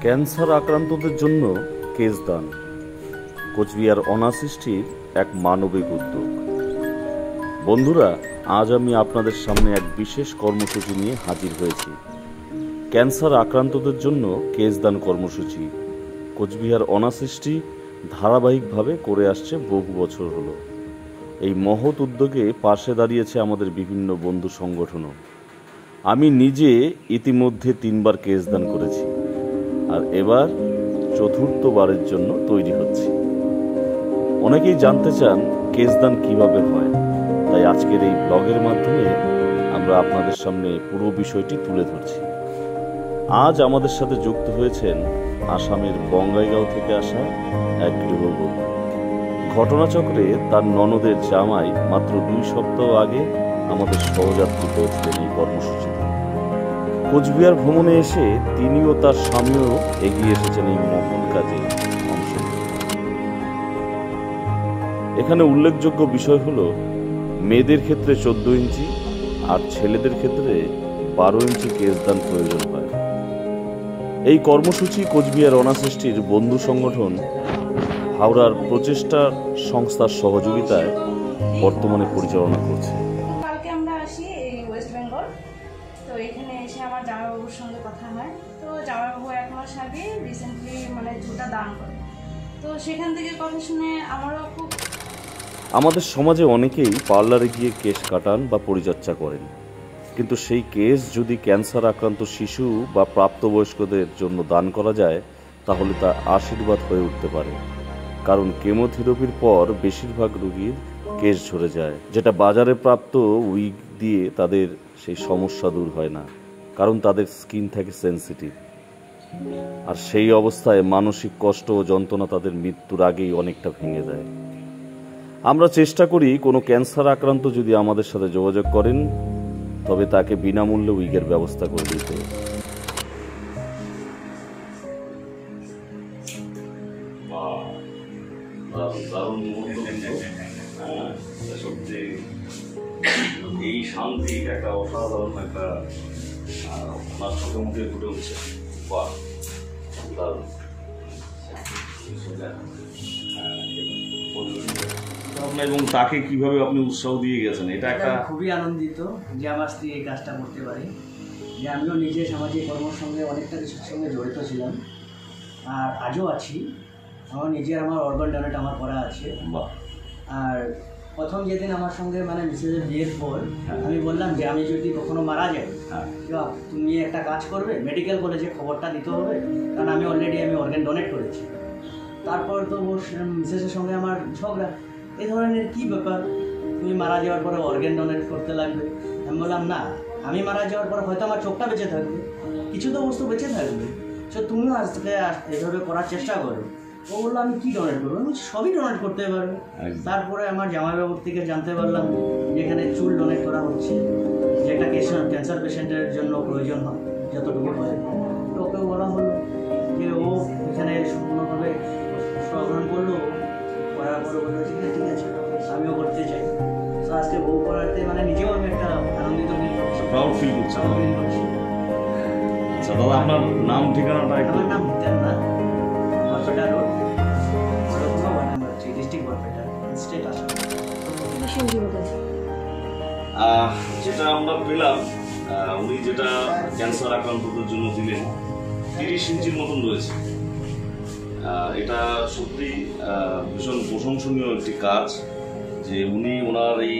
Cancer আক্রান্তদের জন্য case দান কোচবিহার অনাসৃষ্টির এক মানবিক উদ্যোগ। বন্ধুরা, আজ আমি আপনাদের সামনে এক বিশেষ কর্মসূচি নিয়ে হাজির হয়েছি। ক্যান্সার আক্রান্তদের জন্য কেস দান কর্মসূচি কোচবিহার অনাসৃষ্টি ধারাবাহিকভাবে করে আসছে বহু বছর হলো। এই মহৎ উদ্যোগে পাশে দাঁড়িয়েছে আমাদের বিভিন্ন বন্ধু সংগঠনও। আমি নিজে ইতিমধ্যে 3 বার কেস দান করেছি, আর এবার 4র্থবারের জন্য তৈরি হচ্ছি। অনেকেই জানতে চান কেস দান কীভাবে হয়, তাই আজকের এই ব্লগের মাধ্যমে আমরা আপনাদের সামনে পুরো বিষয়টি তুলে ধরছি। আজ আমাদের সাথে যুক্ত হয়েছেন আসামের বঙ্গাইগাঁও থেকে আসা এক গৃহবধূ। ঘটনাচক্রে তার ননদের জামাই মাত্র 2 সপ্তাহ আগে আমাদের সহযাত্রী হয়েছিলেন এই কর্মসূচিতে। কোচবিহার ভ্রমণে এসে তিনি ও তার স্বামীও এগিয়ে এসেছেন এই মহৎ কাজে অংশ নিতে। এখানে উল্লেখযোগ্য বিষয় হলো, মেয়েদের ক্ষেত্রে 14 ইঞ্চি আর ছেলেদের ক্ষেত্রে 12 ইঞ্চি কেস দান প্রয়োজন হয়। এই কর্মসূচি কোচবিহার অনাসৃষ্টির বন্ধু সংগঠন হাওড়ার প্রচেষ্টা সংস্থার সহযোগিতায় বর্তমানে পরিচালনা করছে। কালকে আমরা আসি এই ওয়েস্ট বেঙ্গল। তো এখানে এসে আমার জামাইবাবুর সঙ্গে কথা হয়। তো জামাইবাবু 1 মাস আগে রিসেন্টলি ঝুঁটা দান করে। তো সেখান থেকে কথা শুনে আমারও খুব। আমাদের সমাজে অনেকেই পার্লারে গিয়ে কেশ কাটান বা পরিচর্যা করেন, কিন্তু সেই কেস যদি ক্যান্সার আক্রান্ত শিশু বা প্রাপ্তবয়স্কদের জন্য দান করা যায়, তাহলে তা আশীর্বাদ হয়ে উঠতে পারে। কারণ কেমোথেরাপির পর বেশিরভাগ রোগীর কেশ ঝরে যায়, যেটা বাজারে প্রাপ্ত উইগ দিয়ে তাদের সেই সমস্যা দূর হয় না, কারণ তাদের স্কিন থাকে সেন্সিটিভ। আর সেই অবস্থায় মানসিক কষ্ট ও যন্ত্রণা তাদের মৃত্যুর আগেই অনেকটা ভেঙে দেয়। আমরা চেষ্টা করি কোনো ক্যান্সার আক্রান্ত যদি আমাদের সাথে যোগাযোগ করেন, তবে তাকে বিনামূল্যে উইগের ব্যবস্থা করে দিতে। এই শান্তি একটা অসাধারণ একটা আপনার চোখে মুখে ফুটে উঠছে। বাহ, দারুণ। এবং তাকে কিভাবে আপনি উৎসাহ দিয়ে গেছেন, এটা একটা খুবই আনন্দিত যে আমার স্ত্রী এই কাজটা করতে পারে। যে আমিও নিজে সামাজিক কর্মের সঙ্গে অনেকটা কিছুর সঙ্গে জড়িত ছিলাম, আর আজও আছি। আমার নিজের অর্গান ডোনেট আমার করা আছে। আর প্রথম যেদিন আমার সঙ্গে মিসেসের বিয়ের পর আমি বললাম যে আমি যদি কখনো মারা যাই, তুমি একটা কাজ করবে, মেডিকেল কলেজে খবরটা দিতে হবে, কারণ আমি অলরেডি অর্গান ডোনেট করেছি। তারপর তো মিসেসের সঙ্গে আমার ঝগড়া, এই ধরনের কী ব্যাপার, তুমি মারা যাওয়ার পরে অর্গান ডোনেট করতে লাগবে। আমি বললাম না, আমি মারা যাওয়ার পরে হয়তো আমার চোখটা বেঁচে থাকবে, কিছু তো বস্তু বেঁচে থাকবে, সো তুমিও আজ থেকে এভাবে করার চেষ্টা করো। ও বললো আমি কী ডোনেট করবো? আমি সবই ডোনেট করতে পারবো। তারপরে আমার জামাইবাবুর থেকে জানতে পারলাম যে এখানে চুল ডোনেট করা হচ্ছে, যেটা ক্যান্সার পেশেন্টের জন্য প্রয়োজন হয় যতটুকু হয়। তো ওকে বলা হলো যে ও এখানে সম্পূর্ণভাবে অংশগ্রহণ করলো। করার পরে বললো ঠিক আছে আমিও করতে চাই। তো আজকে বউ করাতে নিজেও আমি একটা আনন্দিত প্রাউড ফিল করছি। আচ্ছা দাদা, আপনার নাম ঠিকানাটা? আমার নাম Hiten Nath, Barpeta road, ward number 3, district Barpeta, state Assam. যেটা আমরা পেলাম, উনি যেটা ক্যান্সার আক্রান্তদের জন্য দিলেন, 30 ইঞ্চির মতন রয়েছে। এটা সত্যি ভীষণ প্রশংসনীয় একটি কাজ যে উনি ওনার এই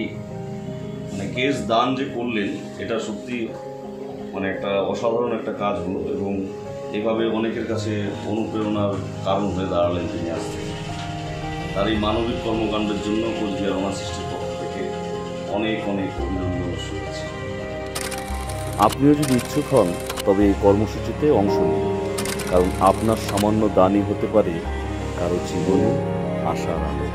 কেস দান যে করলেন, এটা সত্যি একটা অসাধারণ একটা কাজ হলো, এবং এভাবে অনেকের কাছে অনুপ্রেরণার কারণ হয়ে দাঁড়ালেন তিনি আসতে। তার এই মানবিক কর্মকাণ্ডের জন্য কোচবিহার অনাসৃষ্টির পক্ষ থেকে অনেক অনেক অভিনন্দন শুনেছি। আপনিও যদি ইচ্ছুক হন, তবে এই কর্মসূচিতে অংশ নিন, কারণ আপনার সামান্য দানই হতে পারে কারো জীবনে আশার আলো।